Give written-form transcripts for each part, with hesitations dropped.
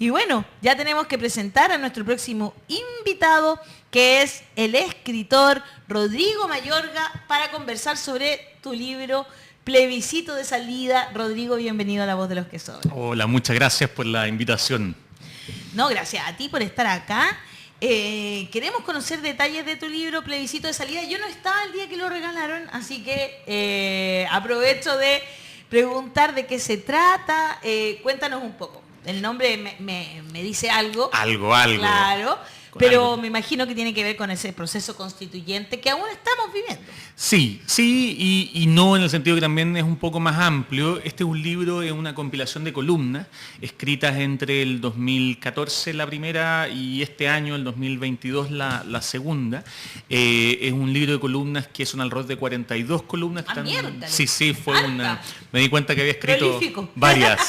Y bueno, ya tenemos que presentar a nuestro próximo invitado, que es el escritor Rodrigo Mayorga, para conversar sobre tu libro Plebiscito de Salida. Rodrigo, bienvenido a La Voz de los que Sobran. Hola, muchas gracias por la invitación. No, gracias a ti por estar acá. Queremos conocer detalles de tu libro Plebiscito de Salida. Yo no estaba el día que lo regalaron, así que aprovecho de preguntar de qué se trata. Cuéntanos un poco. El nombre me dice algo. Algo. Claro, pero me imagino que tiene que ver con ese proceso constituyente que aún estamos viviendo. Sí y no, en el sentido que también es un poco más amplio. Este es un libro, es una compilación de columnas escritas entre el 2014 la primera y este año, el 2022, la segunda. Es un libro de columnas que son alrededor de 42 columnas. Mierda. Sí, fue Alta. una... Me di cuenta que había escrito Prolífico. varias,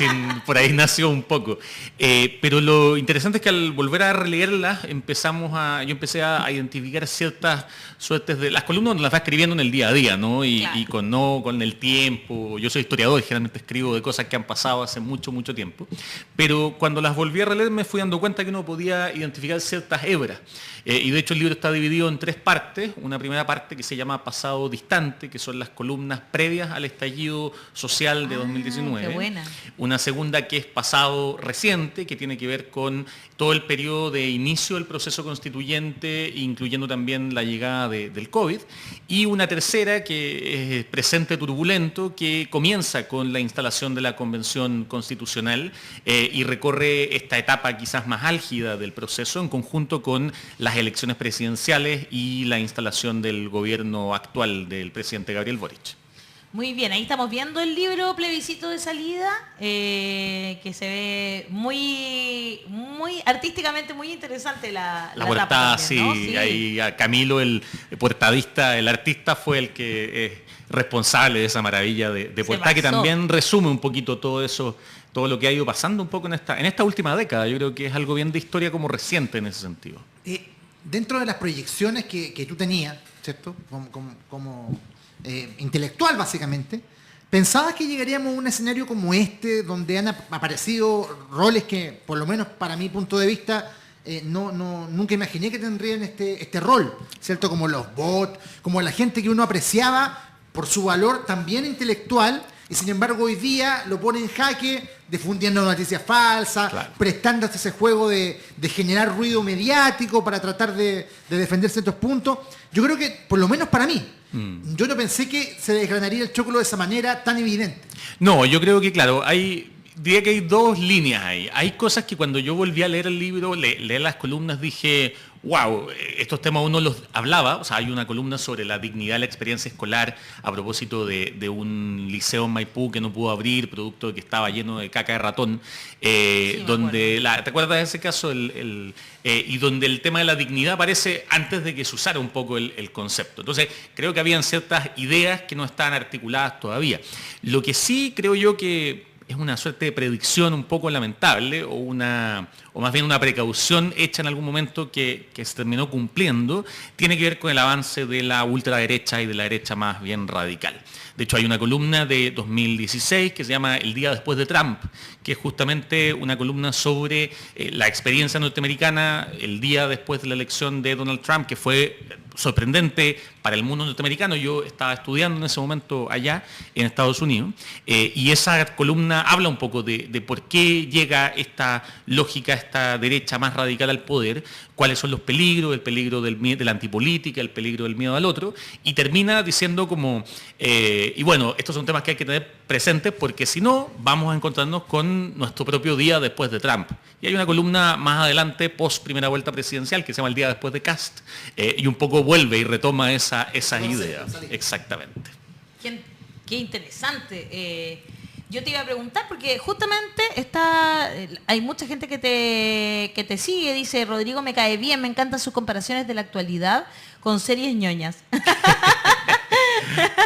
por ahí nació un poco. Pero lo interesante es que al volver a releerlas, yo empecé a identificar ciertas suertes de... Las columnas las va escribiendo en el día a día, ¿no? Y con el tiempo. Yo soy historiador y generalmente escribo de cosas que han pasado hace mucho tiempo. Pero cuando las volví a releer me fui dando cuenta que uno podía identificar ciertas hebras. Y de hecho el libro está dividido en 3 partes. Una primera parte que se llama Pasado Distante, que son las columnas previas al estallido social de 2019. Qué buena. Una segunda que es Pasado Reciente, que tiene que ver con todo el periodo de inicio del proceso constituyente, incluyendo también la llegada del COVID. Y una tercera que es Presente Turbulento, que comienza con la instalación de la Convención Constitucional y recorre esta etapa quizás más álgida del proceso en conjunto con las elecciones presidenciales y la instalación del gobierno actual del presidente Gabriel Boric. Muy bien, ahí estamos viendo el libro Plebiscito de Salida, que se ve muy artísticamente muy interesante la portada, tapa también, ¿no? sí. Ahí Camilo, el portadista, el artista, fue el que es responsable de esa maravilla de portada, que también resume un poquito todo eso, todo lo que ha ido pasando un poco en esta última década. Yo creo que es algo bien de historia como reciente en ese sentido. Dentro de las proyecciones que tú tenías, ¿cierto? Como intelectual, básicamente, ¿pensabas que llegaríamos a un escenario como este, donde han aparecido roles que, por lo menos para mi punto de vista, nunca imaginé que tendrían este rol, ¿cierto? Como los bots, como la gente que uno apreciaba por su valor también intelectual, y sin embargo hoy día lo pone en jaque, difundiendo noticias falsas, claro, prestándose ese juego de generar ruido mediático para tratar de defender ciertos puntos? Yo creo que, por lo menos para mí, yo no pensé que se desgranaría el choclo de esa manera tan evidente. No, yo creo que, claro, diría que hay 2 líneas ahí. Hay cosas que cuando yo volví a leer el libro, leer las columnas, dije, wow, estos temas uno los hablaba. O sea, hay una columna sobre la dignidad de la experiencia escolar a propósito de un liceo en Maipú que no pudo abrir, producto de que estaba lleno de caca de ratón, donde, ¿te acuerdas de ese caso? Y donde el tema de la dignidad aparece antes de que se usara un poco el concepto. Entonces, creo que habían ciertas ideas que no estaban articuladas todavía. Lo que sí creo yo que es una suerte de predicción un poco lamentable, o más bien una precaución hecha en algún momento que se terminó cumpliendo, tiene que ver con el avance de la ultraderecha y de la derecha más bien radical. De hecho, hay una columna de 2016 que se llama El día después de Trump, que es justamente una columna sobre la experiencia norteamericana el día después de la elección de Donald Trump, que fue sorprendente para el mundo norteamericano. Yo estaba estudiando en ese momento allá en Estados Unidos, y esa columna habla un poco de por qué llega esta lógica, esta derecha más radical al poder, cuáles son los peligros, el peligro de la antipolítica, el peligro del miedo al otro, y termina diciendo como, y bueno, estos son temas que hay que tener presentes porque si no, vamos a encontrarnos con nuestro propio día después de Trump. Y hay una columna más adelante, post primera vuelta presidencial, que se llama El día después de Cast, y un poco vuelve y retoma esas ideas. Exactamente. Qué interesante. Yo te iba a preguntar, porque justamente hay mucha gente que te sigue, dice, Rodrigo me cae bien, me encantan sus comparaciones de la actualidad con series ñoñas.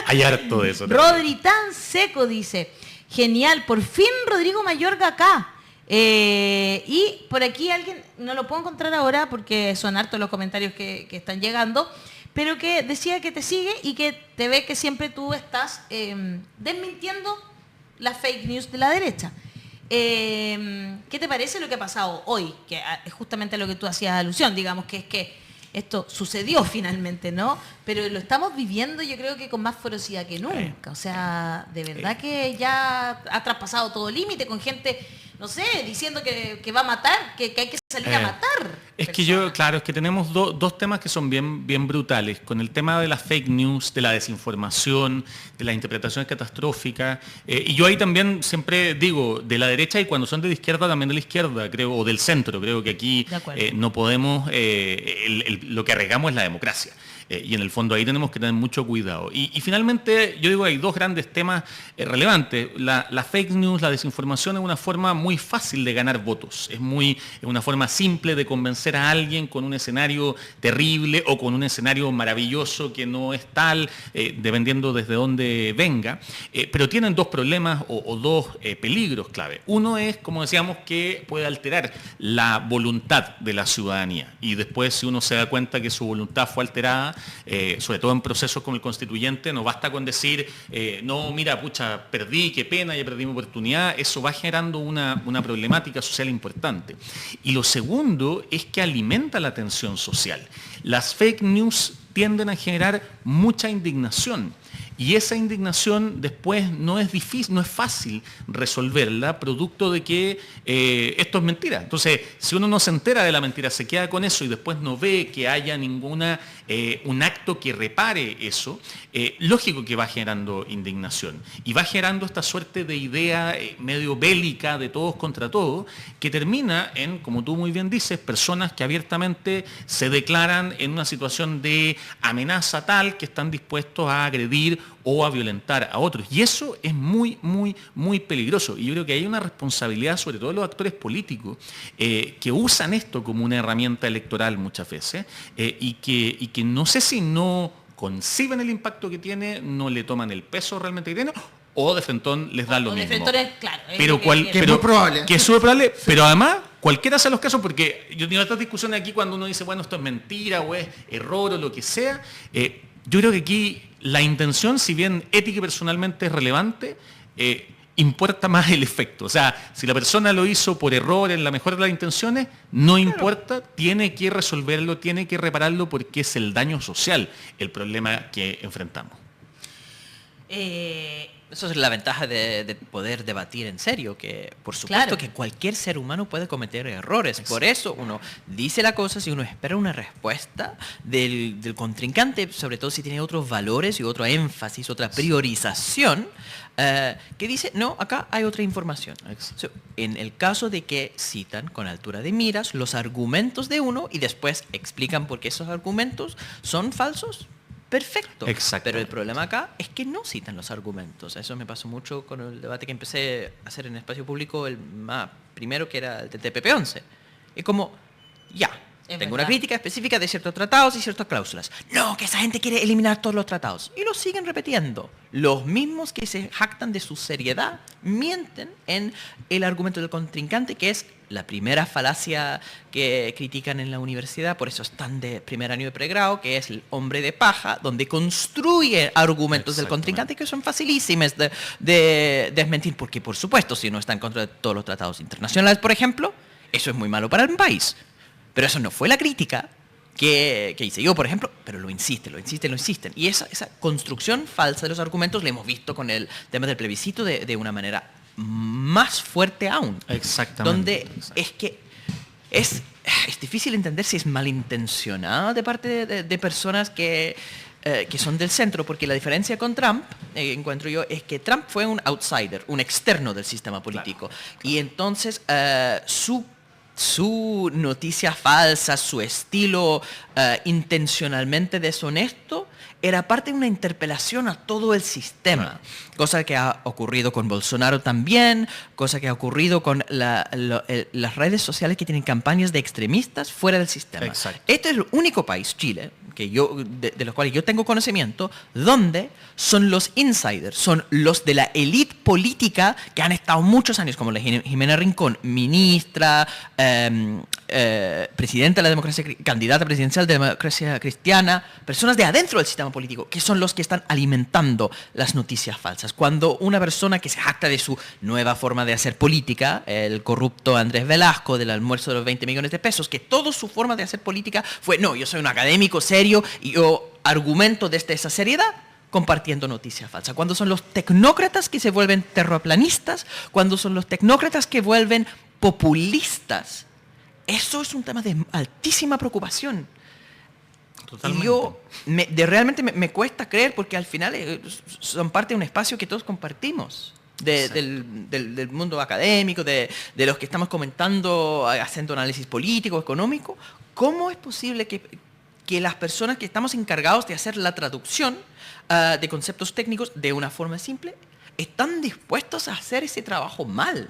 Hay harto de eso. Rodri tan seco dice, genial, por fin Rodrigo Mayorga acá. Y por aquí alguien, no lo puedo encontrar ahora porque son hartos los comentarios que están llegando, pero que decía que te sigue y que te ve que siempre tú estás desmintiendo las fake news de la derecha. ¿qué te parece lo que ha pasado hoy? Que es justamente a lo que tú hacías alusión, digamos, que es que esto sucedió finalmente, ¿no? Pero lo estamos viviendo yo creo que con más ferocidad que nunca. O sea, de verdad que ya ha traspasado todo límite con gente, no sé, diciendo que va a matar, que hay que salir a matar. Es que es que tenemos dos temas que son bien brutales. Con el tema de las fake news, de la desinformación, de las interpretaciones catastróficas. Y yo ahí también siempre digo, de la derecha y cuando son de la izquierda, también de la izquierda, creo, o del centro. Creo que aquí no podemos, lo que arriesgamos es la democracia. Y en el fondo ahí tenemos que tener mucho cuidado. Y finalmente, yo digo, hay dos grandes temas relevantes. La fake news, la desinformación es una forma muy fácil de ganar votos. Es una forma simple de convencer a alguien con un escenario terrible o con un escenario maravilloso que no es tal, dependiendo desde dónde venga. Pero tienen dos problemas o dos peligros clave. Uno es, como decíamos, que puede alterar la voluntad de la ciudadanía. Y después, si uno se da cuenta que su voluntad fue alterada, sobre todo en procesos como el constituyente, no basta con decir, no, mira, pucha, perdí, qué pena, ya perdí mi oportunidad. Eso va generando una problemática social importante. Y lo segundo es que alimenta la tensión social. Las fake news tienden a generar mucha indignación. Y esa indignación después no es fácil resolverla, producto de que esto es mentira. Entonces, si uno no se entera de la mentira, se queda con eso y después no ve que haya un acto que repare eso, lógico que va generando indignación. Y va generando esta suerte de idea medio bélica de todos contra todos, que termina en, como tú muy bien dices, personas que abiertamente se declaran en una situación de amenaza tal que están dispuestos a agredir o a violentar a otros. Y eso es muy peligroso. Y yo creo que hay una responsabilidad, sobre todo de los actores políticos, que usan esto como una herramienta electoral muchas veces, y que no sé si no conciben el impacto que tiene, no le toman el peso realmente que tiene, o de frentón les da lo mismo. De frentón claro. Pero que es muy probable. Que es súper probable, pero además, cualquiera sea los casos, porque yo tengo estas discusiones aquí cuando uno dice, bueno, esto es mentira, o es error, o lo que sea. Yo creo que aquí la intención, si bien ética y personalmente es relevante, importa más el efecto. O sea, si la persona lo hizo por error, en la mejor de las intenciones, no importa, tiene que resolverlo, tiene que repararlo, porque es el daño social el problema que enfrentamos. Eso es la ventaja de poder debatir en serio, que por supuesto que cualquier ser humano puede cometer errores. Por eso uno dice la cosa, si uno espera una respuesta del contrincante, sobre todo si tiene otros valores y otro énfasis, otra priorización, que dice, no, acá hay otra información. So, en el caso de que citan con altura de miras los argumentos de uno y después explican por qué esos argumentos son falsos, perfecto. Pero el problema acá es que no citan los argumentos. Eso me pasó mucho con el debate que empecé a hacer en el espacio público, el más primero, que era el de TPP-11. Es como, tengo una crítica específica de ciertos tratados y ciertas cláusulas. No, que esa gente quiere eliminar todos los tratados. Y lo siguen repitiendo. Los mismos que se jactan de su seriedad mienten en el argumento del contrincante, que es la primera falacia que critican en la universidad, por eso están de primer año de pregrado, que es el hombre de paja, donde construye argumentos del contrincante que son facilísimos de desmentir, porque por supuesto, si uno está en contra de todos los tratados internacionales, por ejemplo, eso es muy malo para el país. Pero eso no fue la crítica que hice yo, por ejemplo, pero lo insisten. Y esa construcción falsa de los argumentos la hemos visto con el tema del plebiscito de una manera más fuerte aún. Exactamente. Donde es que es difícil entender si es malintencionado de parte de personas que son del centro, porque la diferencia con Trump, encuentro yo, es que Trump fue un outsider, un externo del sistema político. Claro. Y entonces su noticia falsa, su estilo intencionalmente deshonesto, era parte de una interpelación a todo el sistema. Cosa que ha ocurrido con Bolsonaro también, cosa que ha ocurrido con las redes sociales que tienen campañas de extremistas fuera del sistema. Exacto. Este es el único país, Chile, que de los cuales yo tengo conocimiento, donde son los insiders, son los de la élite política que han estado muchos años, como la Jimena Rincón, ministra, presidenta de la democracia, candidata presidencial de la democracia cristiana, personas de adentro del sistema político, que son los que están alimentando las noticias falsas. Cuando una persona que se jacta de su nueva forma de hacer política, el corrupto Andrés Velasco del almuerzo de los 20 millones de pesos, que toda su forma de hacer política fue, no, yo soy un académico serio y yo argumento desde esa seriedad, compartiendo noticias falsas. Cuando son los tecnócratas que se vuelven terraplanistas, cuando son los tecnócratas que vuelven populistas, eso es un tema de altísima preocupación. Totalmente. Y yo realmente me cuesta creer, porque al final son parte de un espacio que todos compartimos. Del mundo académico, de los que estamos comentando, haciendo análisis político, económico. ¿Cómo es posible que las personas que estamos encargados de hacer la traducción de conceptos técnicos de una forma simple están dispuestos a hacer ese trabajo mal?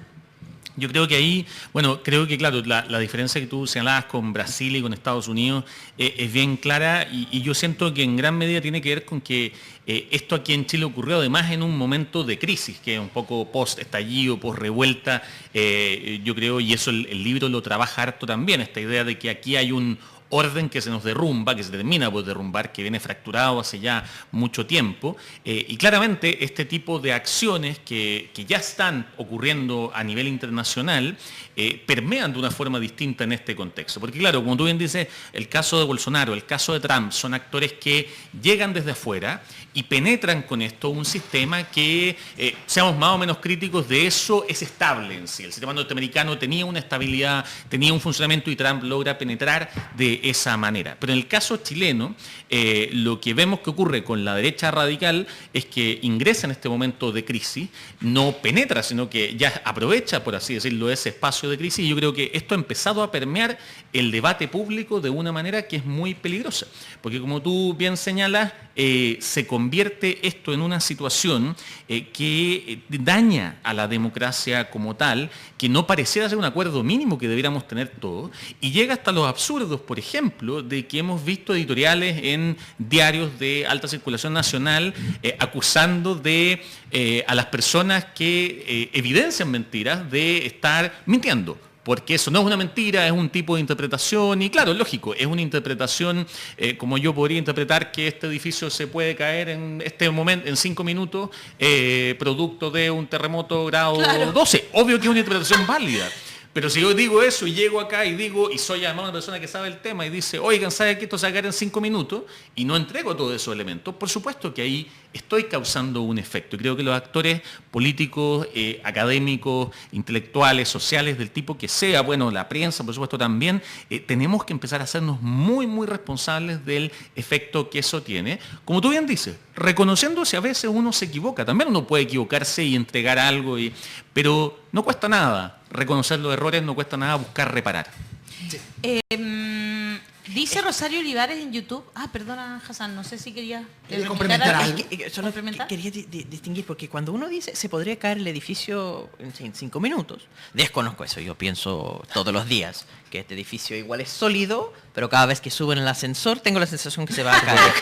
Yo creo que ahí, bueno, creo que claro, la diferencia que tú señalabas con Brasil y con Estados Unidos es bien clara, y yo siento que en gran medida tiene que ver con que esto aquí en Chile ocurrió además en un momento de crisis, que es un poco post-estallido, post-revuelta, yo creo, y eso el libro lo trabaja harto también, esta idea de que aquí hay un orden que se nos derrumba, que se termina por derrumbar, que viene fracturado hace ya mucho tiempo, y claramente este tipo de acciones que ya están ocurriendo a nivel internacional permean de una forma distinta en este contexto, porque claro, como tú bien dices, el caso de Bolsonaro, el caso de Trump, son actores que llegan desde afuera y penetran con esto un sistema que, seamos más o menos críticos de eso, es estable en sí. El sistema norteamericano tenía una estabilidad, tenía un funcionamiento, y Trump logra penetrar de esa manera. Pero en el caso chileno, lo que vemos que ocurre con la derecha radical es que ingresa en este momento de crisis, no penetra, sino que ya aprovecha, por así decirlo, ese espacio de crisis, y yo creo que esto ha empezado a permear el debate público de una manera que es muy peligrosa, porque como tú bien señalas, se convierte esto en una situación que daña a la democracia como tal, que no pareciera ser un acuerdo mínimo que debiéramos tener todos, y llega hasta los absurdos, por ejemplo, de que hemos visto editoriales en diarios de alta circulación nacional acusando a las personas que evidencian mentiras de estar mintiendo. Porque eso no es una mentira, es un tipo de interpretación, y claro, lógico, es una interpretación como yo podría interpretar que este edificio se puede caer en este momento, en 5 minutos, producto de un terremoto grado 12. Obvio que es una interpretación válida. Pero si yo digo eso y llego acá y digo, y soy además una persona que sabe el tema y dice, oigan, ¿sabe que esto se va a caer en 5 minutos? Y no entrego todos esos elementos, por supuesto que ahí estoy causando un efecto. Y creo que los actores políticos, académicos, intelectuales, sociales, del tipo que sea, bueno, la prensa, por supuesto también, tenemos que empezar a hacernos muy, muy responsables del efecto que eso tiene. Como tú bien dices, reconociendo si a veces uno se equivoca. También uno puede equivocarse y entregar algo, pero no cuesta nada reconocer los errores, no cuesta nada buscar reparar. Sí. Dice Rosario Olivares en YouTube. Perdona, Hassan, no sé si quería complementar algo. Quería distinguir, porque cuando uno dice se podría caer el edificio en 5 minutos, desconozco eso, yo pienso todos los días que este edificio igual es sólido, pero cada vez que subo en el ascensor tengo la sensación que se va a caer.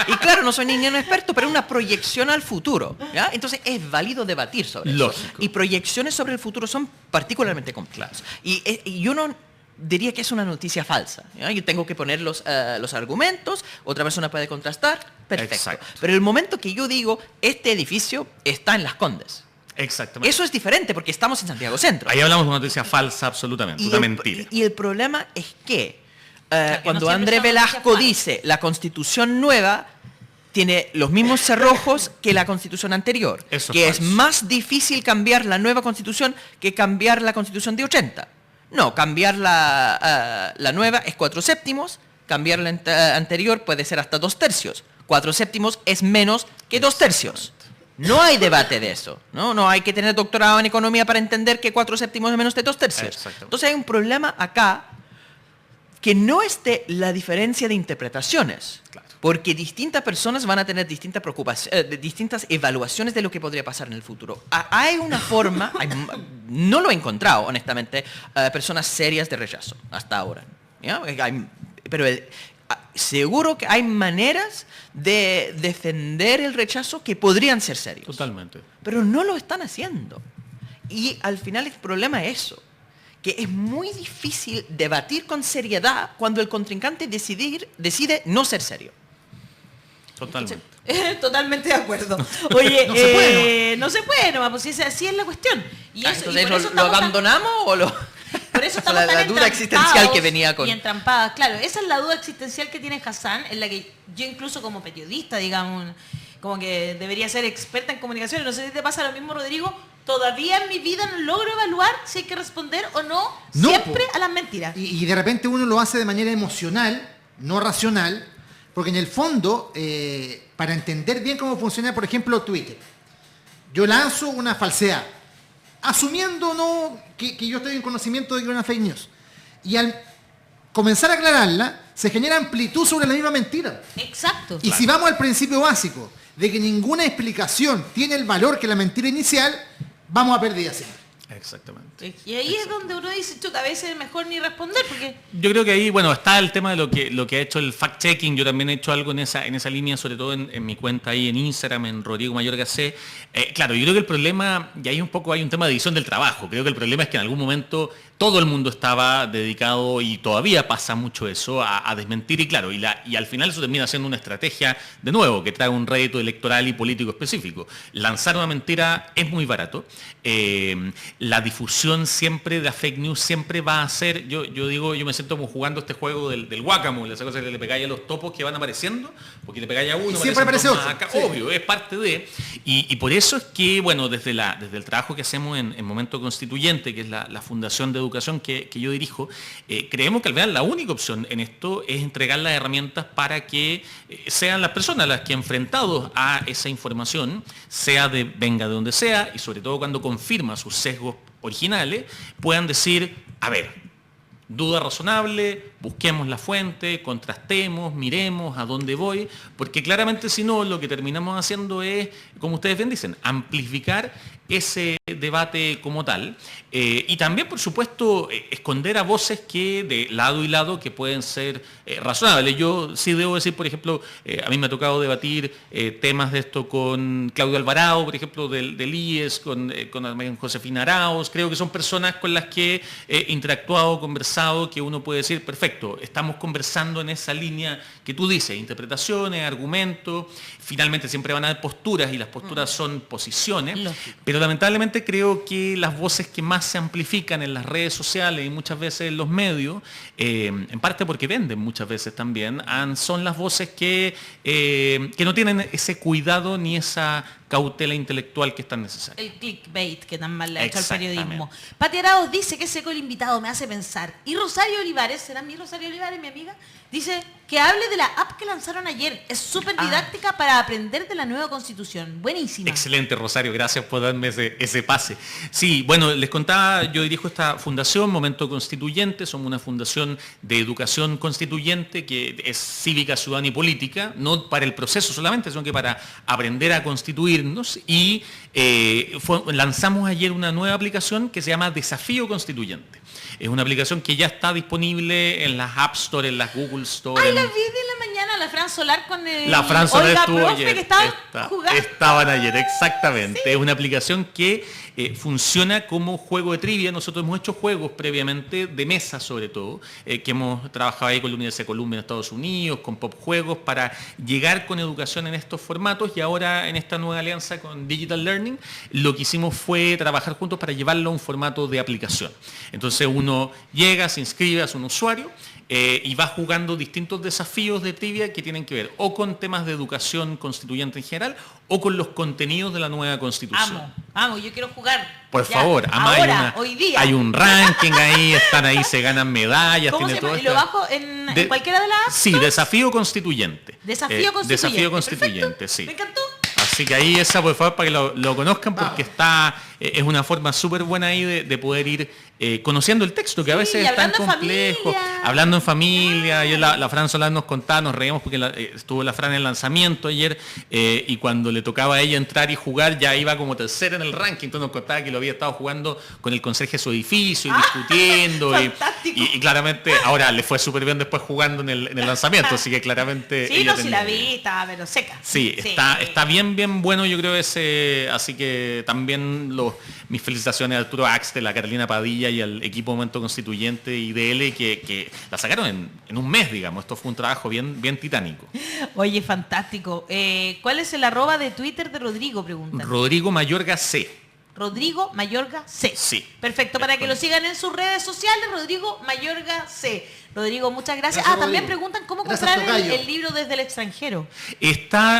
Y claro, no soy ningún experto, pero una proyección al futuro, ¿ya? Entonces es válido debatir sobre eso. Y proyecciones sobre el futuro son particularmente complejas. Y yo no diría que es una noticia falsa, ¿ya? Yo tengo que poner los argumentos, otra persona puede contrastar, perfecto. Exacto. Pero el momento que yo digo, este edificio está en Las Condes, exactamente, eso es diferente, porque estamos en Santiago Centro. Ahí hablamos de una noticia falsa, absolutamente, una mentira. Y el problema es que cuando Andrés Velasco dice la Constitución nueva tiene los mismos cerrojos que la Constitución anterior, eso que es es más difícil cambiar la nueva Constitución que cambiar la Constitución de 80. No, cambiar la nueva es 4/7, cambiar la anterior puede ser hasta 2/3. 4/7 es menos que 2/3. No hay debate de eso, ¿no? No hay que tener doctorado en economía para entender que 4/7 es menos de 2/3. Entonces hay un problema acá que no es de la diferencia de interpretaciones. Claro. Porque distintas personas van a tener distintas preocupaciones, distintas evaluaciones de lo que podría pasar en el futuro. Hay una forma, no lo he encontrado, honestamente, personas serias de rechazo hasta ahora, ¿ya? Pero seguro que hay maneras de defender el rechazo que podrían ser serios. Totalmente. Pero no lo están haciendo. Y al final el problema es eso, que es muy difícil debatir con seriedad cuando el contrincante decide no ser serio. Totalmente. Totalmente de acuerdo. Oye, no se puede nomás, pues así es la cuestión. Y eso, entonces, y por eso ¿lo abandonamos o lo...? Por eso estamos la duda existencial que venía con... Y entrampadas. Claro, esa es la duda existencial que tiene Hassan, en la que yo incluso como periodista, digamos, como que debería ser experta en comunicación. No sé si te pasa lo mismo, Rodrigo. Todavía en mi vida no logro evaluar si hay que responder o no siempre a las mentiras. Y de repente uno lo hace de manera emocional, no racional, porque en el fondo, para entender bien cómo funciona, por ejemplo, Twitter, yo lanzo una falsedad, asumiendo que yo estoy en conocimiento de que es una fake news. Y al comenzar a aclararla, se genera amplitud sobre la misma mentira. Exacto. Y si vamos al principio básico, de que ninguna explicación tiene el valor que la mentira inicial, vamos a perder así. Exactamente. Y ahí es donde uno dice, chuta, a veces es mejor ni responder, porque... Yo creo que ahí, bueno, está el tema de lo que ha hecho el fact-checking. Yo también he hecho algo en esa línea, sobre todo en mi cuenta ahí en Instagram, en Rodrigo Mayorga C. Claro, yo creo que el problema, y ahí un poco hay un tema de división del trabajo. Creo que el problema es que en algún momento todo el mundo estaba dedicado, y todavía pasa mucho eso, a desmentir, y claro, y al final eso termina siendo una estrategia, de nuevo, que trae un rédito electoral y político específico. Lanzar una mentira es muy barato. La difusión siempre de la fake news siempre va a ser, yo digo, yo me siento como jugando este juego del Whack-A-Mole, esa cosa que le pegáis a los topos que van apareciendo, porque le pegáis a uno, siempre aparece otro. Acá, sí. Obvio, es parte de, y por eso es que, bueno, desde el trabajo que hacemos en Momento Constituyente, que es la Fundación de Educación que yo dirijo, creemos que al final la única opción en esto es entregar las herramientas para que sean las personas las que, enfrentados a esa información, venga de donde sea, y sobre todo cuando confirma sus sesgos originales, puedan decir, a ver, duda razonable, busquemos la fuente, contrastemos, miremos a dónde voy, porque claramente si no, lo que terminamos haciendo es, como ustedes bien dicen, amplificar ese debate como tal, y también, por supuesto, esconder a voces que de lado y lado que pueden ser razonables. Yo sí debo decir, por ejemplo, a mí me ha tocado debatir temas de esto con Claudio Alvarado, por ejemplo, del IES, con Josefina Arauz. Creo que son personas con las que he interactuado, conversado, que uno puede decir, perfecto, estamos conversando en esa línea que tú dices, interpretaciones, argumentos. Finalmente siempre van a haber posturas, y las posturas son posiciones. Lógico. Pero lamentablemente creo que las voces que más se amplifican en las redes sociales y muchas veces en los medios, en parte porque venden muchas veces también, son las voces que no tienen ese cuidado ni esa cautela intelectual que es tan necesaria. El clickbait que tan mal le ha hecho al periodismo. Pati Arauz dice que seco el invitado, me hace pensar. Y Rosario Olivares, ¿será mi Rosario Olivares, mi amiga? Dice que hable de la app que lanzaron ayer. Es súper didáctica para aprender de la nueva Constitución. Buenísima. Excelente, Rosario. Gracias por darme ese pase. Sí, bueno, les contaba, yo dirijo esta fundación, Momento Constituyente. Somos una fundación de educación constituyente que es cívica, ciudadana y política, no para el proceso solamente, sino que para aprender a constituirnos. Y lanzamos ayer una nueva aplicación que se llama Desafío Constituyente. Es una aplicación que ya está disponible en las App Store, en las Google Store. Ay, la vi de la mañana, la Fran Solar con el... La Fran Solar estuvo profe, ayer. Que estaban jugando. Estaban ayer, exactamente. ¿Sí? Es una aplicación que funciona como juego de trivia. Nosotros hemos hecho juegos previamente, de mesa sobre todo, que hemos trabajado ahí con la Universidad de Columbia en Estados Unidos, con Pop Juegos, para llegar con educación en estos formatos, y ahora en esta nueva alianza con Digital Learning, lo que hicimos fue trabajar juntos para llevarlo a un formato de aplicación. Entonces uno llega, se inscribe, hace un usuario, y va jugando distintos desafíos de trivia que tienen que ver o con temas de educación constituyente en general o con los contenidos de la nueva Constitución. Vamos, yo quiero jugar. Por favor, ahora, hoy día. Hay un ranking ahí, están ahí, se ganan medallas. ¿Cómo tiene se llama? todo ¿Y lo bajo en cualquiera de las apps? Sí, Desafío Constituyente. Desafío Constituyente. Desafío Constituyente, Perfecto. sí. Me encantó. Así que ahí esa, por favor, para que lo conozcan, porque es una forma súper buena ahí de poder ir conociendo el texto, que a veces es tan complejo. Hablando en familia. Ayer la Fran Solar nos contaba, nos reíamos porque estuvo la Fran en el lanzamiento ayer, y cuando le tocaba a ella entrar y jugar, ya iba como tercera en el ranking. Entonces nos contaba que lo había estado jugando con el conserje de su edificio y discutiendo. Y claramente, ahora le fue súper bien después jugando en el lanzamiento, así que claramente... Sí, no, si la vi, estaba pero seca. Sí, está bien bueno, yo creo ese, así que también lo mis felicitaciones a Arturo Axtel, a Carolina Padilla y al equipo Momento Constituyente y DL que la sacaron en un mes, digamos. Esto fue un trabajo bien titánico. Oye, fantástico. ¿Cuál es el @ de Twitter de Rodrigo? Preguntan. Rodrigo Mayorga C. Rodrigo Mayorga C. Sí. Perfecto, para que lo sigan en sus redes sociales, Rodrigo Mayorga C. Rodrigo, muchas gracias. Gracias, También Rodrigo. preguntan cómo Gracias, comprar tocayo. el libro desde el extranjero.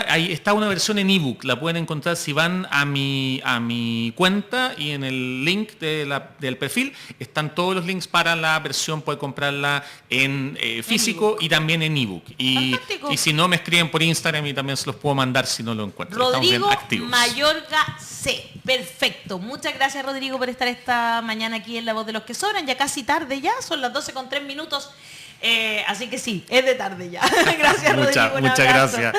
Ahí está una versión en ebook, la pueden encontrar si van a mi cuenta y en el link del perfil están todos los links para la versión, pueden comprarla en físico y también en ebook. Y si no, me escriben por Instagram y también se los puedo mandar si no lo encuentro. Estamos bien Rodrigo activos. Mayorga C. Perfecto. Muchas gracias, Rodrigo, por estar esta mañana aquí en La Voz de los que Sobran. Ya casi tarde ya, son las 12:03. Así que sí, es de tarde ya. Gracias, Rodrigo. Muchas gracias.